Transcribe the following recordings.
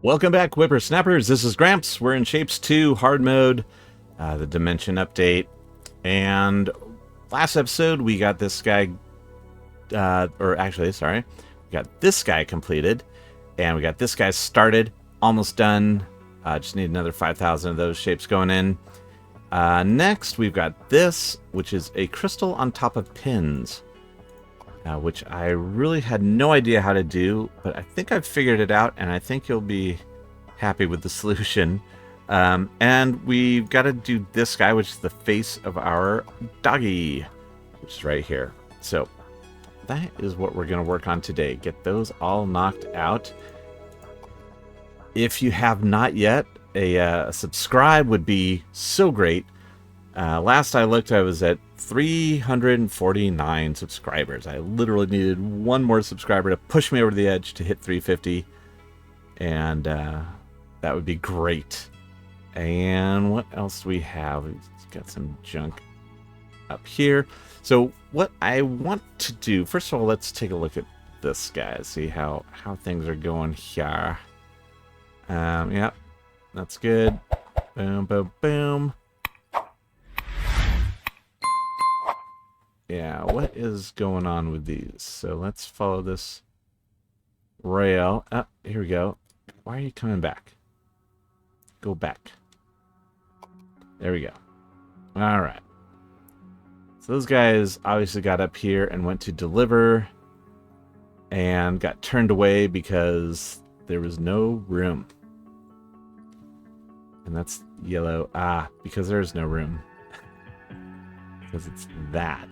Welcome back, whippersnappers. This is Gramps. We're in Shapes 2 hard mode, the dimension update. And last episode, we got this guy, we got this guy completed. And we got this guy started, almost done. Just need another 5,000 of those shapes going in. Next, we've got this, which is a crystal on top of pins. Which I really had no idea how to do, but I think I've figured it out, and I think you'll be happy with the solution. And we've got to do this guy, which is the face of our doggy, which is right here. So that is what we're going to work on today. Get those all knocked out. If you have not yet, a subscribe would be so great. Last I looked, I was at 349 subscribers. I literally needed one more subscriber to push me over the edge to hit 350. And that would be great. And what else do we have? We've got some junk up here. So what I want to do, first of all, let's take a look at this guy. See how things are going here. Yeah, that's good. Boom, boom, boom. Yeah, what is going on with these? So let's follow this rail. Oh, here we go. Why are you coming back? Go back. There we go. All right. So those guys obviously got up here and went to deliver and got turned away because there was no room. And that's yellow. Because there's no room. Because it's that.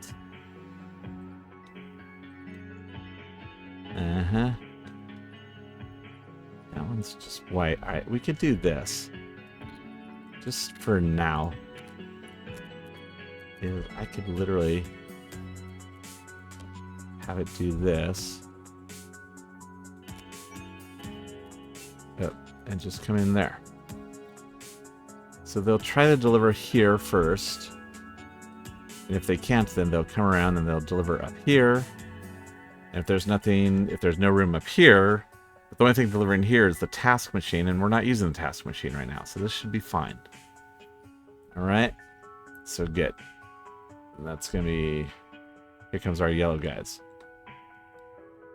Uh-huh. That one's just white. Alright, we could do this. Just for now. I could literally have it do this. Oh, and just come in there. So they'll try to deliver here first. And if they can't, then they'll come around and they'll deliver up here. And if there's no room up here, the only thing delivering here is the task machine, and we're not using the task machine right now, so this should be fine. Alright, so good. And that's going to be... Here comes our yellow guys.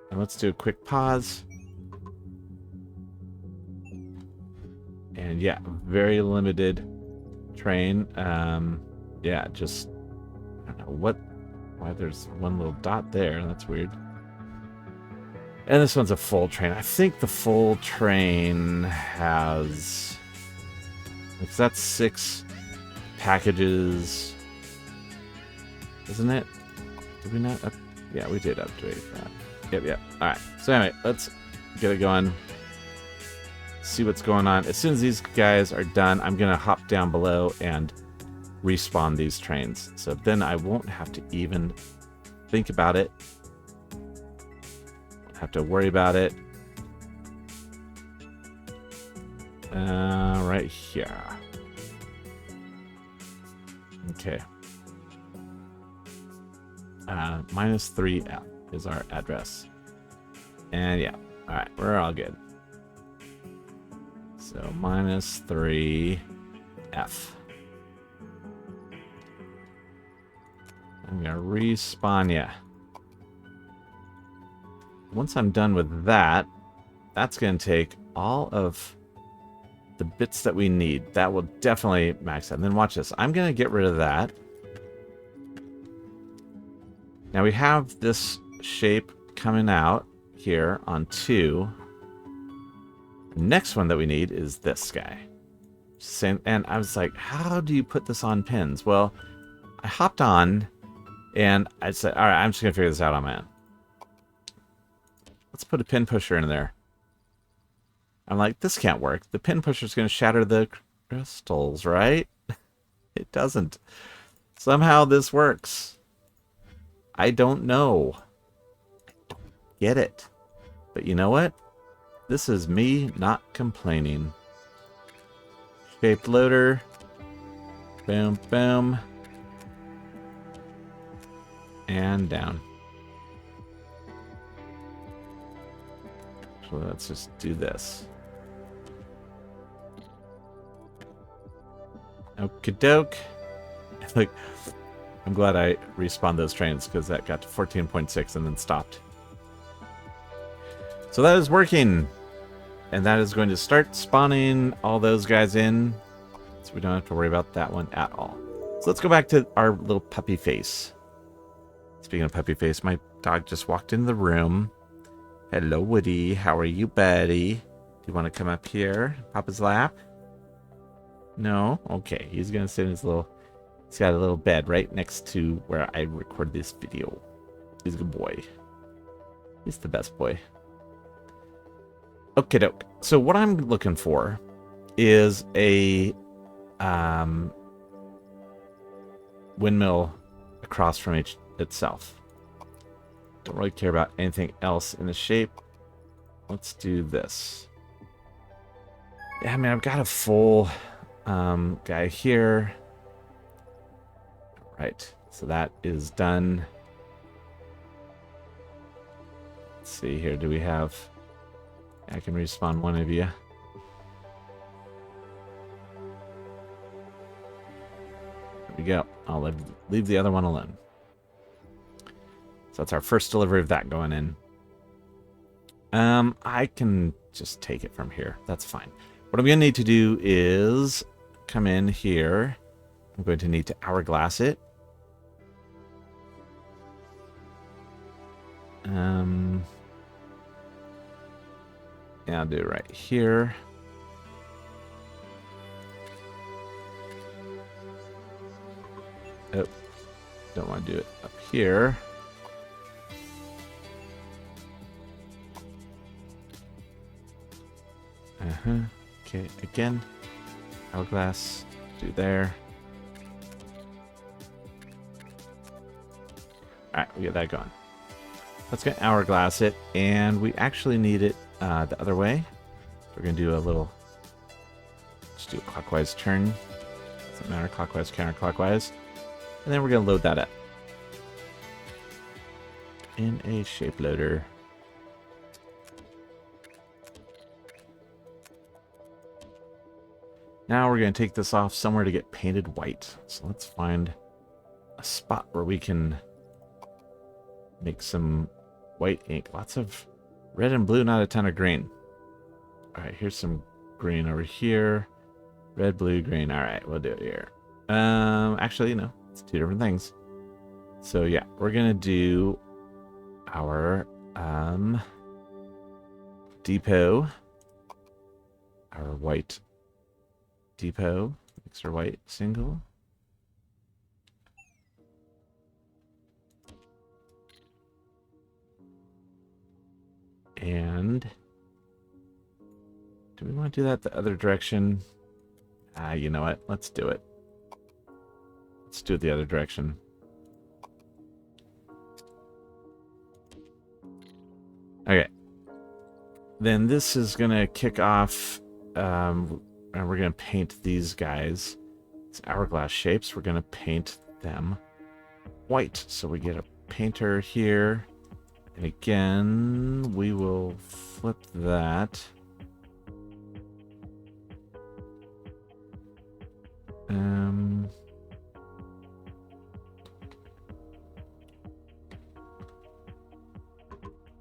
And let's do a quick pause. And yeah, very limited train. Yeah, just... I don't know why there's one little dot there, that's weird. And this one's a full train. I think the full train has... Because that's 6 packages. Isn't it? Did we not? Yeah, we did upgrade that. Yep. Alright. So anyway, let's get it going. See what's going on. As soon as these guys are done, I'm going to hop down below and respawn these trains. So then I won't have to even think about it. Have to worry about it. Right here. Okay. -3F is our address. And yeah. Alright, we're all good. So -3F. I'm gonna respawn ya. Once I'm done with that, that's going to take all of the bits that we need. That will definitely max out. And then watch this. I'm going to get rid of that. Now we have this shape coming out here on 2. The next one that we need is this guy. Same, and I was like, how do you put this on pins? Well, I hopped on and I said, all right, I'm just going to figure this out on my own. Let's put a pin pusher in there. I'm like, this can't work. The pin pusher is going to shatter the crystals, right? It doesn't. Somehow this works. I don't know. I don't get it. But you know what? This is me not complaining. Shape loader. Boom, boom. And down. So let's just do this. Okie doke. Like, I'm glad I respawned those trains because that got to 14.6 and then stopped. So that is working. And that is going to start spawning all those guys in. So we don't have to worry about that one at all. So let's go back to our little puppy face. Speaking of puppy face, my dog just walked in the room. Hello, Woody. How are you, buddy? Do you want to come up here? Papa's lap? No? Okay. He's going to sit in his little... He's got a little bed right next to where I record this video. He's a good boy. He's the best boy. Okay, doke. So what I'm looking for is a windmill across from itself. Don't really care about anything else in the shape. Let's do this. Yeah, I mean, I've got a full guy here. Right, so that is done. Let's see here. Do we have... I can respawn one of you. There we go. I'll leave the other one alone. So that's our first delivery of that going in. I can just take it from here. That's fine. What I'm going to need to do is come in here. I'm going to need to hourglass it. Yeah, I'll do it right here. Oh, don't want to do it up here. Okay, again, hourglass, do there. Alright, we get that going. Let's get hourglass it, and we actually need it the other way. So we're going to do a little, just do a clockwise turn. Doesn't matter, clockwise, counterclockwise. And then we're going to load that up in a shape loader. Now we're going to take this off somewhere to get painted white. So let's find a spot where we can make some white ink. Lots of red and blue, not a ton of green. All right, here's some green over here. Red, blue, green. All right, we'll do it here. Actually, no, it's two different things. So yeah, we're gonna do our depot, our white depot, mixer white single. And do we want to do that the other direction? You know what? Let's do it. Let's do it the other direction. Okay. Then this is going to kick off, and we're going to paint these guys. It's hourglass shapes. We're going to paint them white. So we get a painter here. And again, we will flip that.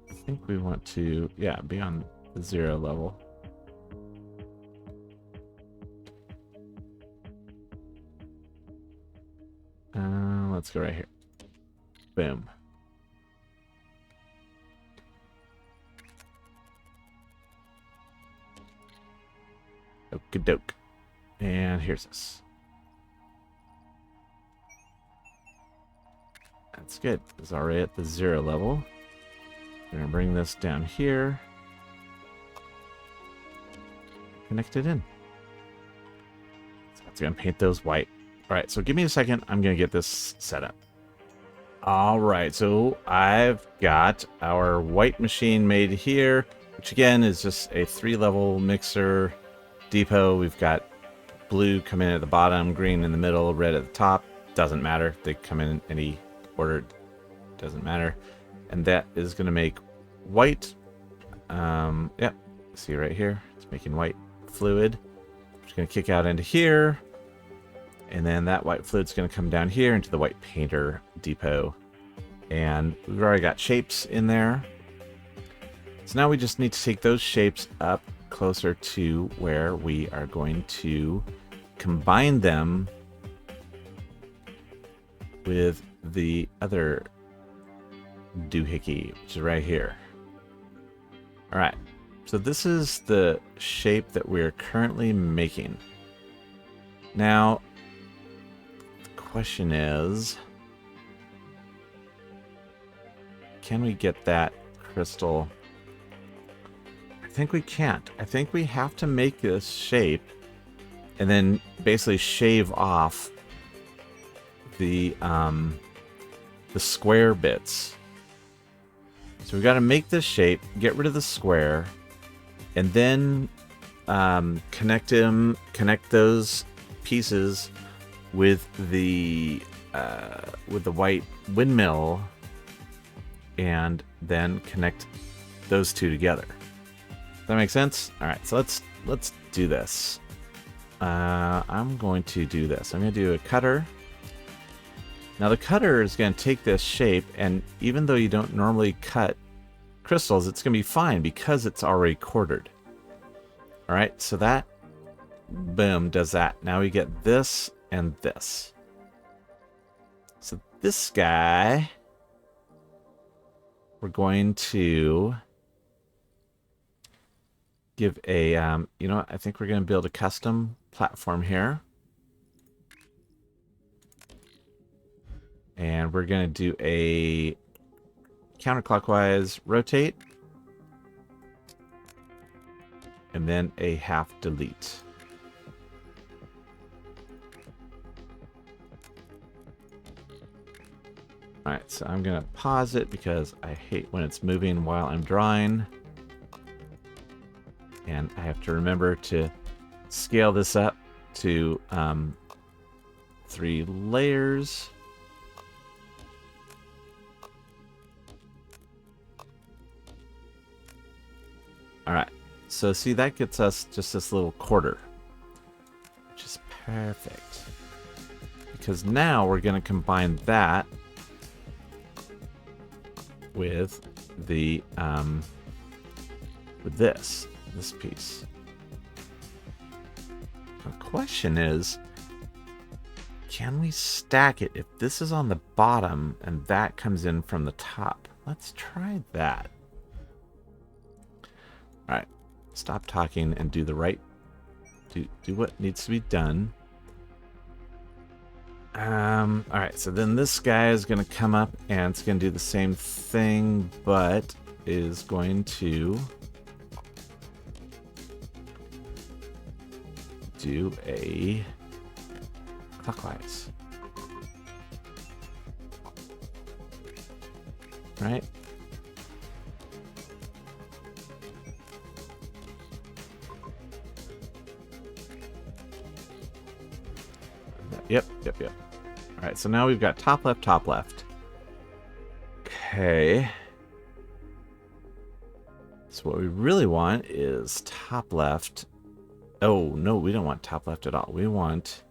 I think we want to, yeah, be on the 0 level. Let's go right here. Boom. Okie doke. And here's this. That's good. It's already at the 0 level. We're going to bring this down here. Connect it in. So it's going to paint those white. All right, so give me a second. I'm going to get this set up. All right, so I've got our white machine made here, which again is just a 3-level mixer depot. We've got blue coming in at the bottom, green in the middle, red at the top. Doesn't matter. They come in any order. Doesn't matter. And that is going to make white. Yep. See right here. It's making white fluid. Just going to kick out into here. And then that white fluid's going to come down here into the white painter depot. And we've already got shapes in there. So now we just need to take those shapes up closer to where we are going to combine them with the other doohickey, which is right here. All right, so this is the shape that we're currently making. Now, the question is, can we get that crystal? I think we can't. I think we have to make this shape and then basically shave off the square bits. So we got to make this shape, get rid of the square, and then connect those pieces with the white windmill, and then connect those two together. Does that make sense? All right, so let's do this. I'm going to do this. I'm going to do a cutter. Now the cutter is going to take this shape, and even though you don't normally cut crystals, it's going to be fine because it's already quartered. All right, so that, boom, does that. Now we get this and this. So this guy, we're going to give a, you know what, I think we're going to build a custom platform here. And we're going to do a counterclockwise rotate. And then a half delete. Alright, so I'm going to pause it because I hate when it's moving while I'm drawing. And I have to remember to scale this up to 3 layers. Alright, so see, that gets us just this little quarter, which is perfect. Because now we're going to combine that with the with this piece. The question is, can we stack it if this is on the bottom and that comes in from the top? Let's try that. All right, stop talking and do the right, do what needs to be done. All right, so then this guy is going to come up and it's going to do the same thing, but is going to do a clockwise. Right? Yep. All right, so now we've got top left, top left. Okay. So what we really want is top left. Oh, no, we don't want top left at all. We want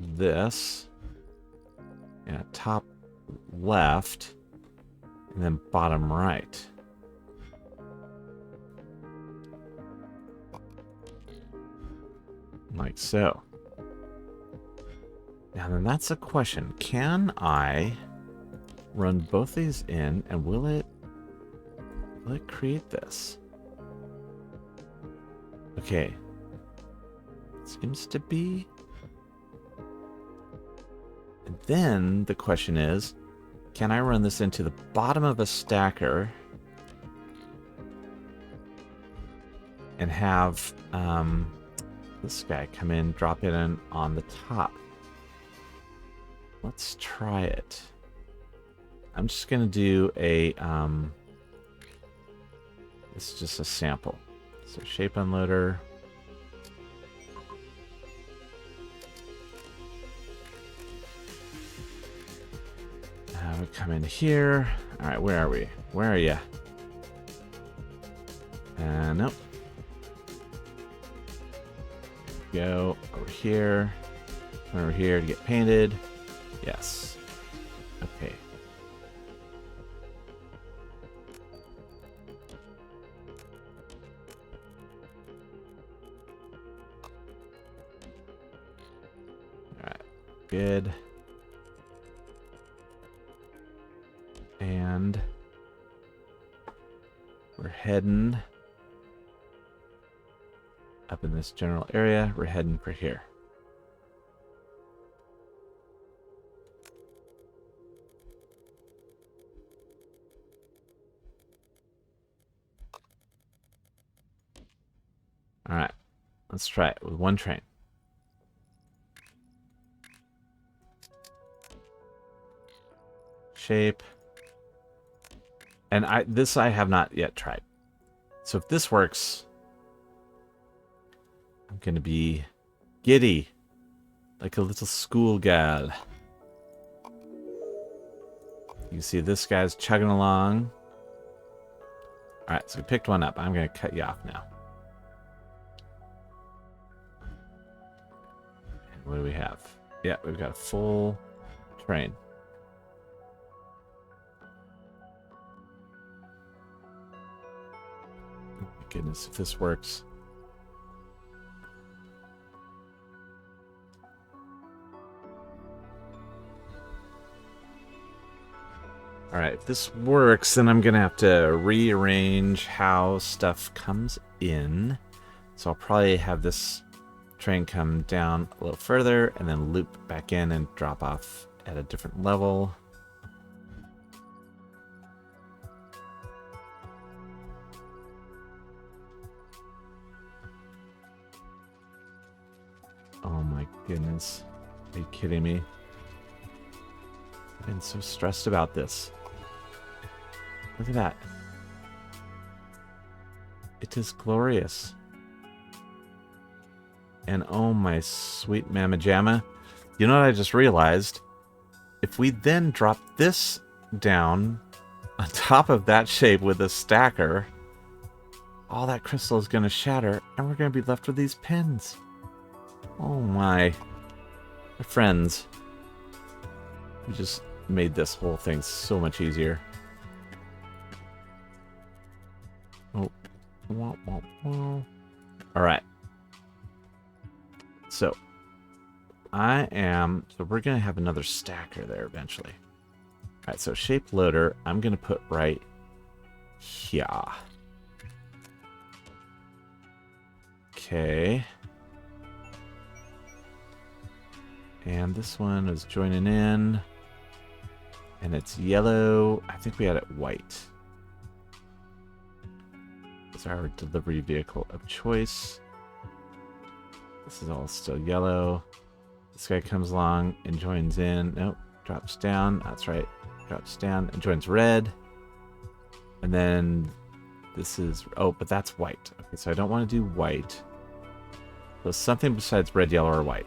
this, yeah, top left, and then bottom right. Like so. Now then, that's a question. Can I run both these in, and will it create this? Okay. Seems to be. And then the question is, can I run this into the bottom of a stacker and have this guy come in, drop it in on the top? Let's try it. I'm just going to do a, this is just a sample. So shape unloader. We come in here. All right, where are we? Where are you? Nope. Go over here. Over here to get painted. Yes. Okay. Alright. Good. And we're heading up in this general area. We're heading for here. All right, let's try it with one train. Shape. And this I have not yet tried. So if this works, I'm going to be giddy, like a little schoolgirl. You see this guy's chugging along. All right, so we picked one up. I'm going to cut you off now. And what do we have? Yeah, we've got a full train. Oh my goodness, if this works. All right, if this works, then I'm going to have to rearrange how stuff comes in. So I'll probably have this train come down a little further and then loop back in and drop off at a different level. Oh my goodness. Are you kidding me? I've been so stressed about this. Look at that. It is glorious. And oh my sweet mamma jamma. You know what I just realized? If we then drop this down on top of that shape with a stacker, all that crystal is going to shatter and we're going to be left with these pins. Oh my friends. We just made this whole thing so much easier. Oh. All right. So we're going to have another stacker there eventually. All right, so shape loader, I'm going to put right here. Okay. And this one is joining in. And it's yellow. I think we had it white. It's our delivery vehicle of choice. This is all still yellow. This guy comes along and joins in. Nope, drops down. That's right. Drops down and joins red. And then this is... Oh, but that's white. Okay, so I don't want to do white. So something besides red, yellow, or white.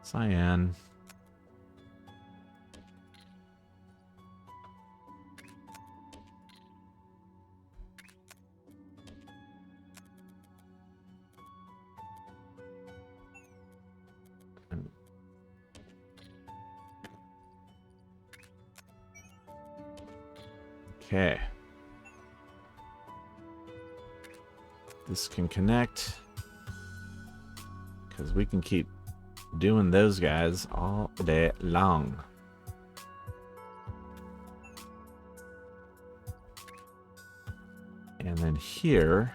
Cyan. Okay. This can connect. Because we can keep doing those guys all day long. And then here,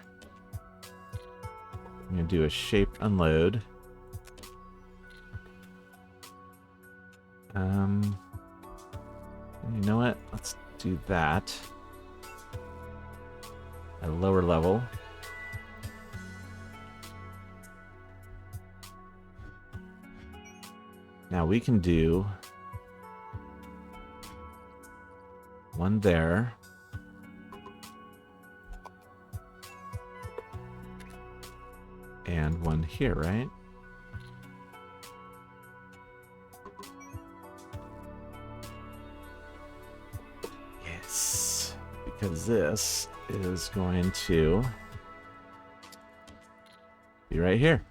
I'm going to do a shape unload. You know what? Let's do that at a lower level. Now we can do one there. And one here, right? because this is going to be right here.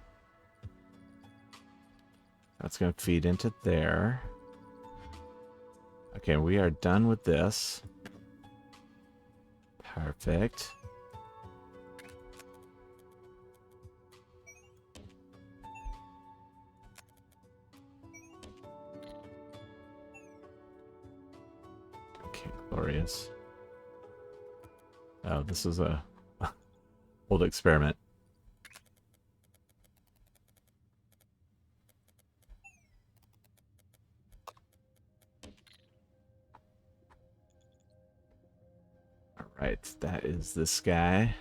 That's going to feed into there. Okay, we are done with this. Perfect. Okay, glorious. Oh, this is a old experiment. All right, that is this guy.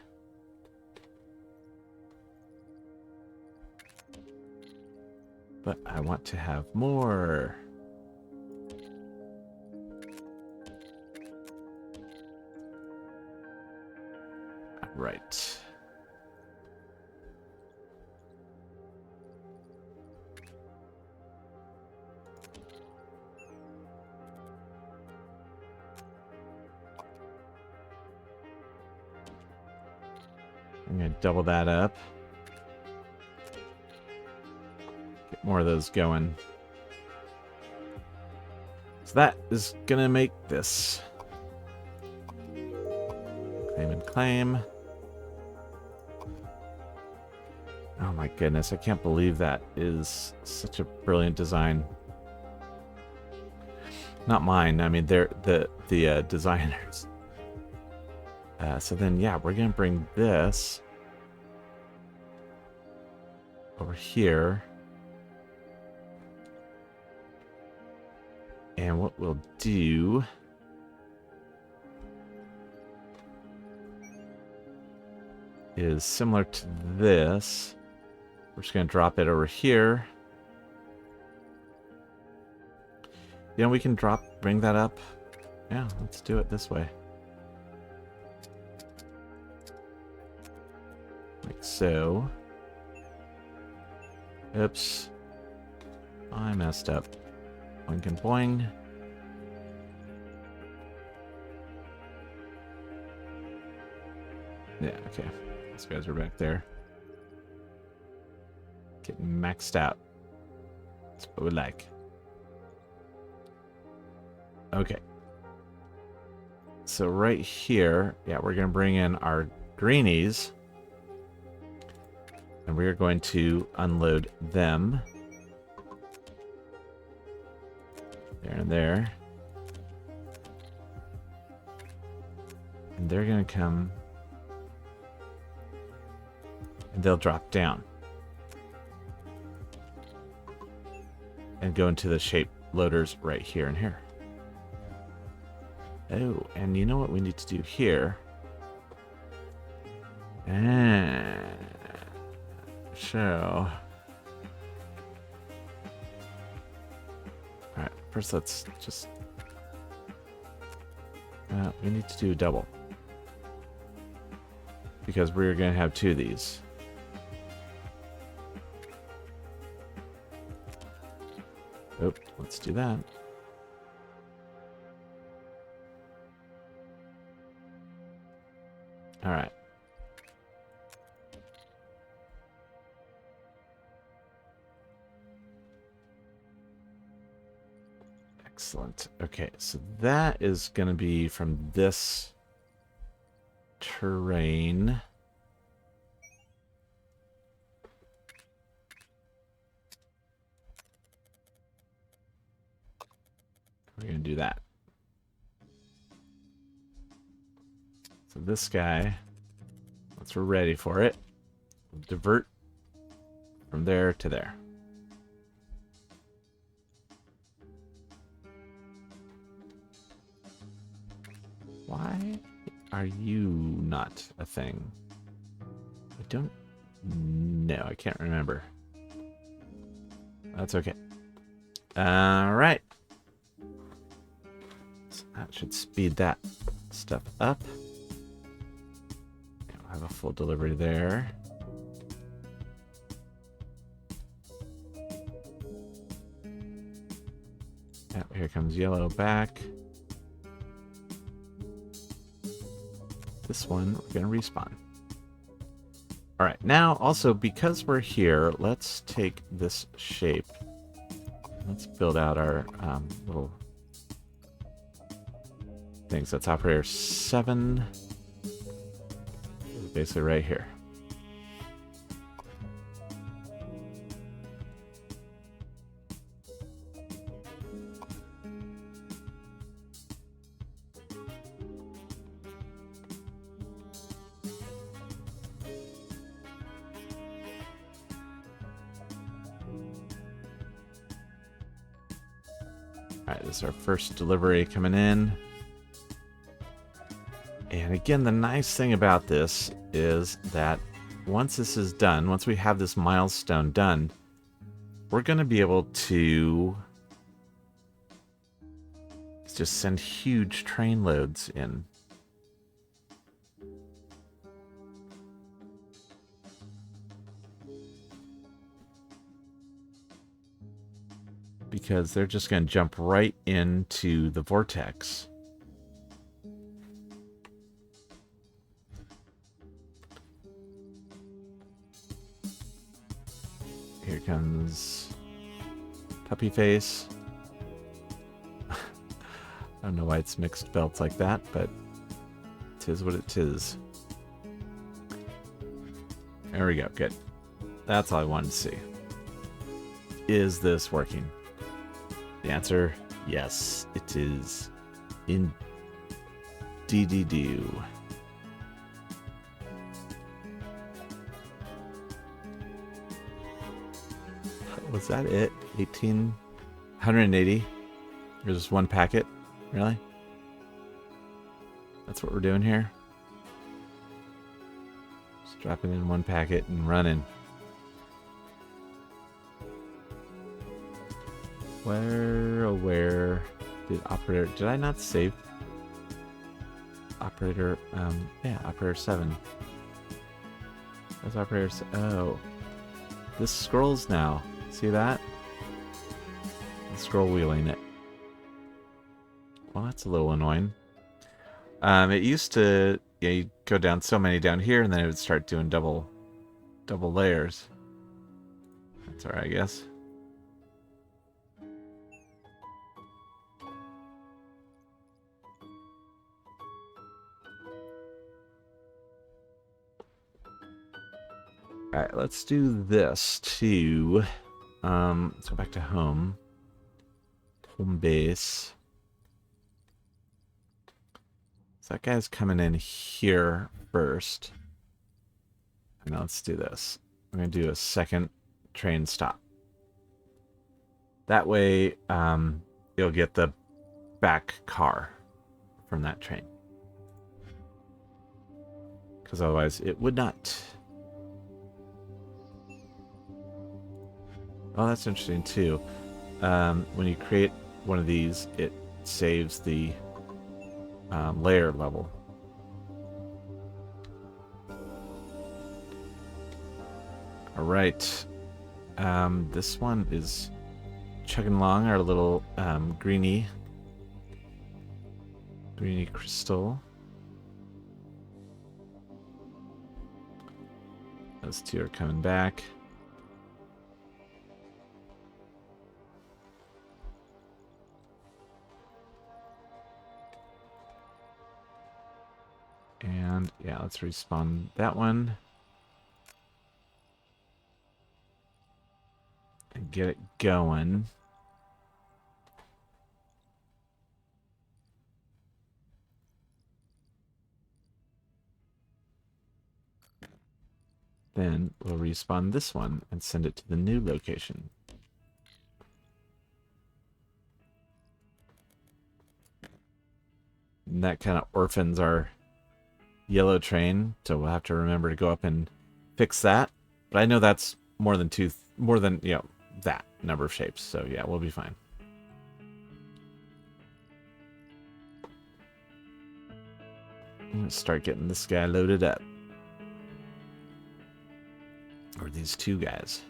But I want to have more. All right. I'm going to double that up. Get more of those going. So that is going to make this. Claim and claim. Oh my goodness, I can't believe that is such a brilliant design. Not mine, I mean, they're the designers. So then, yeah, we're going to bring this over here. And what we'll do is similar to this. We're just going to drop it over here. You know, we can bring that up. Yeah, let's do it this way. Like so. Oops. I messed up. Boing and boing. Yeah, okay. These guys are back there. Getting maxed out. That's what we like. Okay. So right here, yeah, we're going to bring in our greenies. And we're going to unload them. There and there. And they're going to come. And they'll drop down. And go into the shape loaders right here and here. Oh, and you know what we need to do here? So. Alright, first let's just. We need to do a double. Because we're going to have two of these. Oh, let's do that. All right. Excellent. Okay, so that is going to be from this terrain. We're going to do that. So this guy, once we're ready for it, we'll divert from there to there. Why are you not a thing? I don't know. I can't remember. That's okay. All right. So that should speed that stuff up. I'll have a full delivery there. Yep, here comes yellow back. this one we're going to respawn. All right, now also because we're here, let's take this shape. Let's build out our little things. That's operator 7. Basically right here. All right, this is our first delivery coming in. And again, the nice thing about this is that once this is done, once we have this milestone done, we're going to be able to just send huge train loads in. Because they're just going to jump right into the vortex. Here comes Puppy Face. I don't know why it's mixed belts like that, but it is what it is. There we go. Good. That's all I wanted to see. Is this working? The answer, yes, it is. Indeed-do. Was that it? 180? There's just one packet? Really? That's what we're doing here? Just dropping in one packet and running. Where did operator... Did I not save? Operator... yeah, operator 7. That's operator... Oh. This scrolls now. See that? Scroll wheeling it. Well, that's a little annoying. It used to... Yeah, you'd go down so many down here, and then it would start doing double layers. That's alright, I guess. Alright, let's do this too. Let's go back to home. Home base. So that guy's coming in here first. And now let's do this. I'm going to do a second train stop. That way, you'll get the back car from that train. Because otherwise it would not. Oh, that's interesting too. When you create one of these, it saves the layer level. All right. This one is chugging along our little greeny crystal. Those two are coming back. And yeah, let's respawn that one. And get it going. Then we'll respawn this one and send it to the new location. And that kind of orphans our yellow train, so we'll have to remember to go up and fix that. But I know that's more than you know, that number of shapes, so yeah, we'll be fine. I'm gonna start getting this guy loaded up. Or these two guys.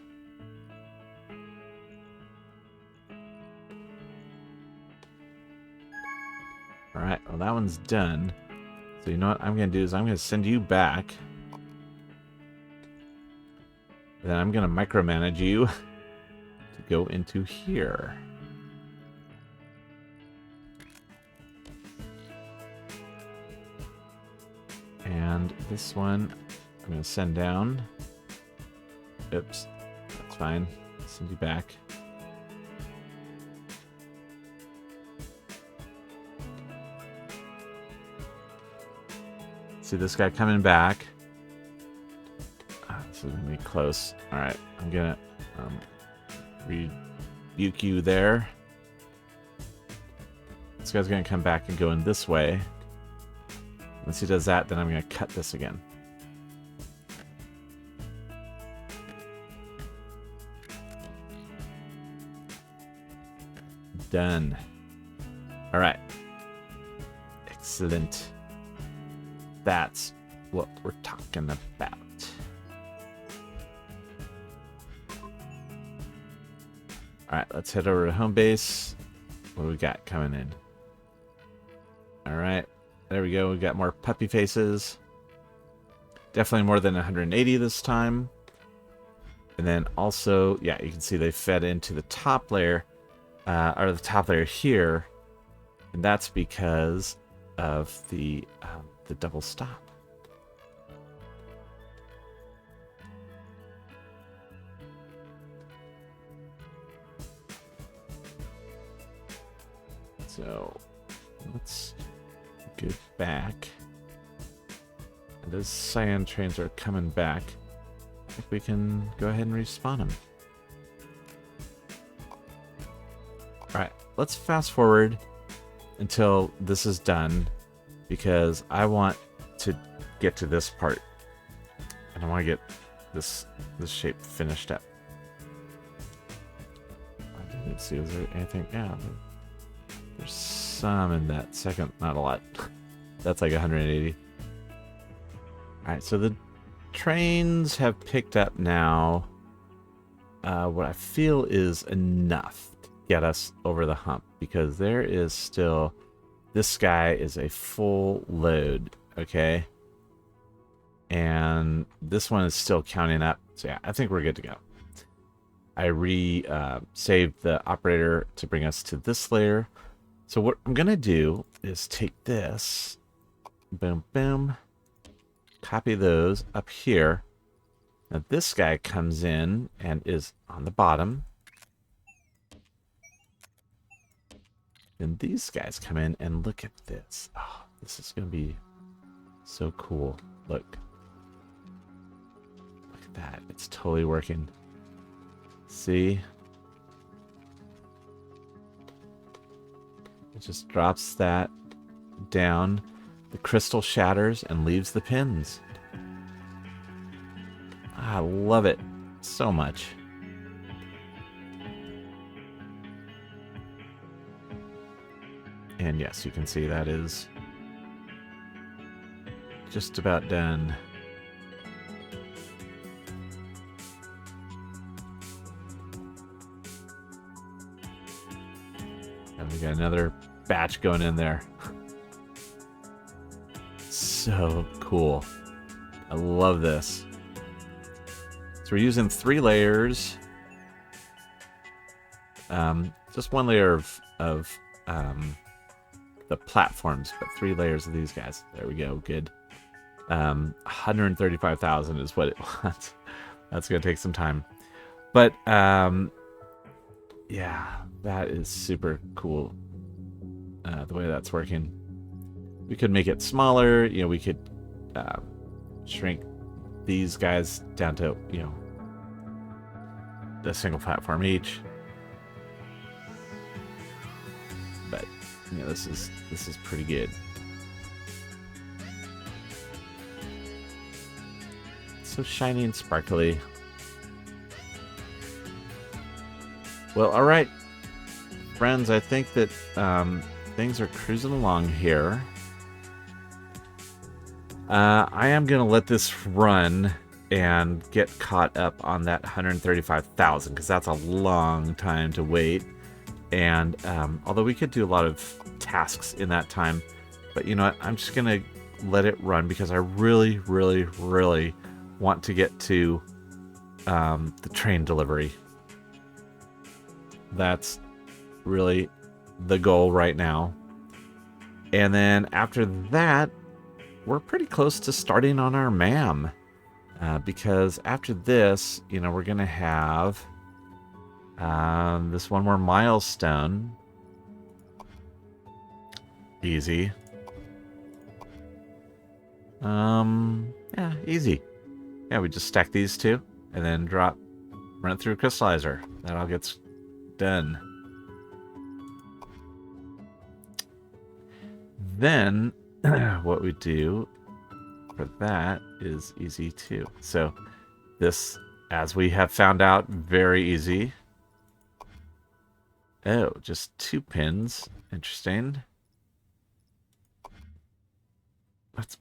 Alright, well that one's done. So you know what I'm going to do is I'm going to send you back. Then I'm going to micromanage you to go into here. And this one I'm going to send down. Oops, that's fine. Send you back. See this guy coming back. This is going to be close. All right, I'm going to rebuke you there. This guy's going to come back and go in this way. Once he does that, then I'm going to cut this again. Done. All right. Excellent. That's what we're talking about. All right, let's head over to home base. What do we got coming in? All right, there we go. We got more puppy faces. Definitely more than 180 this time. And then also, yeah, you can see they fed into the top layer, or the top layer here, and that's because of the double stop. So let's go back. And those cyan trains are coming back. I think we can go ahead and respawn them. Alright, let's fast forward until this is done, because I want to get to this part. And I want to get this shape finished up. Let's see, is there anything? Yeah, there's some in that second, not a lot. That's like 180. Alright, so the trains have picked up now what I feel is enough to get us over the hump, because there is still, this guy is a full load, okay? And this one is still counting up. So yeah, I think we're good to go. I saved the operator to bring us to this layer. So what I'm going to do is take this, boom, boom, copy those up here. Now this guy comes in and is on the bottom. Then these guys come in and look at this. Oh, this is going to be so cool. Look. Look at that. It's totally working. See? It just drops that down. The crystal shatters and leaves the pins. I love it so much. And yes, you can see that is just about done. And we got another batch going in there. So cool. I love this. So we're using 3 layers. Just 1 layer of the platforms, but 3 layers of these guys. There we go. Good. 135,000 is what it wants. That's going to take some time. But, yeah, that is super cool. The way that's working. We could make it smaller. You know, we could shrink these guys down to, you know, the single platform each. But, you know, this is pretty good. So shiny and sparkly. Well, all right, friends, I think that things are cruising along here. I am going to let this run and get caught up on that 135,000, because that's a long time to wait. And although we could do a lot of tasks in that time, but you know what, I'm just going to let it run because I really, really, really want to get to the train delivery. That's really the goal right now. And then after that, we're pretty close to starting on our MAM. Because after this, you know, we're going to have this one more milestone. Easy. Yeah, easy. Yeah, we just stack these two and then run it through a crystallizer. That all gets done. Then what we do for that is easy too. So this, as we have found out, very easy. Oh, just 2 pins. Interesting.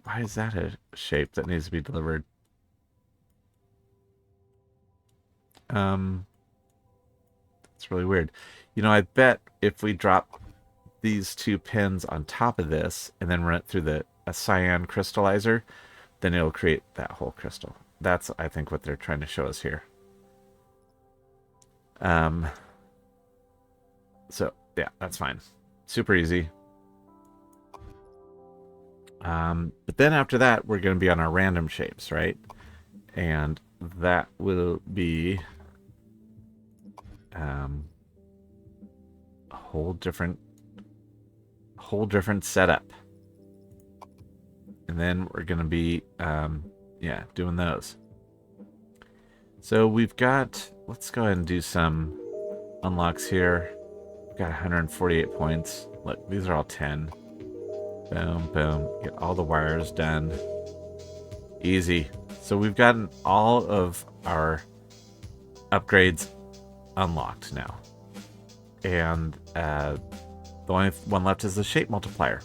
Why is that a shape that needs to be delivered? That's really weird. You know, I bet if we drop these 2 pins on top of this and then run it through a cyan crystallizer, then it'll create that whole crystal. That's, I think, what they're trying to show us here. So, yeah, that's fine. Super easy. But then after that, we're going to be on our random shapes, right? And that will be a whole different setup. And then we're going to be, yeah, doing those. So we've got, let's go ahead and do some unlocks here. We've got 148 points. Look, these are all 10. Boom, boom. Get all the wires done. Easy. So we've gotten all of our upgrades unlocked now. And the only one left is the shape multiplier.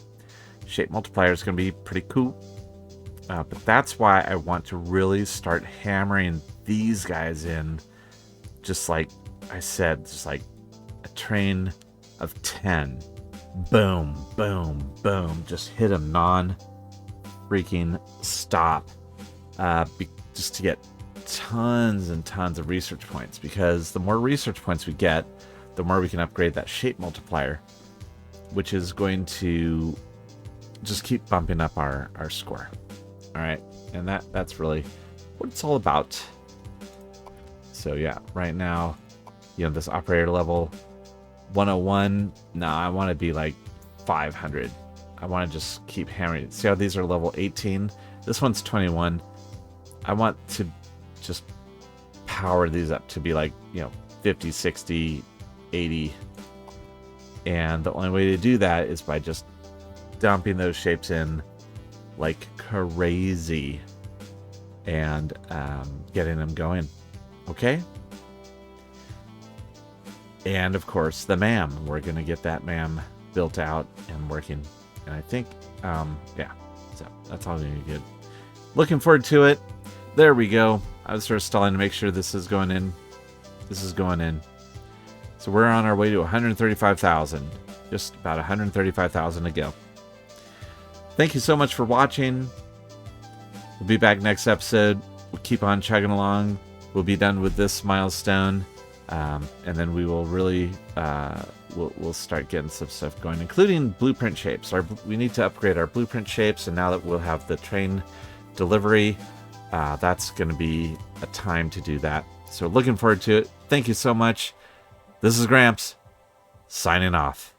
Shape multiplier is going to be pretty cool. But that's why I want to really start hammering these guys in. Just like I said, just like a train of 10. Boom, boom, boom. Just hit them non-freaking stop. Just to get tons and tons of research points. Because the more research points we get, the more we can upgrade that shape multiplier. Which is going to just keep bumping up our score. Alright, and that's really what it's all about. So yeah, right now, you know, this operator level 101, no, I want to be like 500. I want to just keep hammering. See how these are level 18? This one's 21. I want to just power these up to be like, you know, 50, 60, 80. And the only way to do that is by just dumping those shapes in like crazy and getting them going. Okay? And of course, the MAM. We're going to get that MAM built out and working. And I think, yeah, so that's all we need to get. Looking forward to it. There we go. I was sort of stalling to make sure this is going in. This is going in. So we're on our way to 135,000. Just about 135,000 to go. Thank you so much for watching. We'll be back next episode. We'll keep on chugging along. We'll be done with this milestone. And then we will really, we'll start getting some stuff going, including blueprint shapes. We need to upgrade our blueprint shapes, and now that we'll have the train delivery, that's going to be a time to do that. So looking forward to it. Thank you so much. This is Gramps, signing off.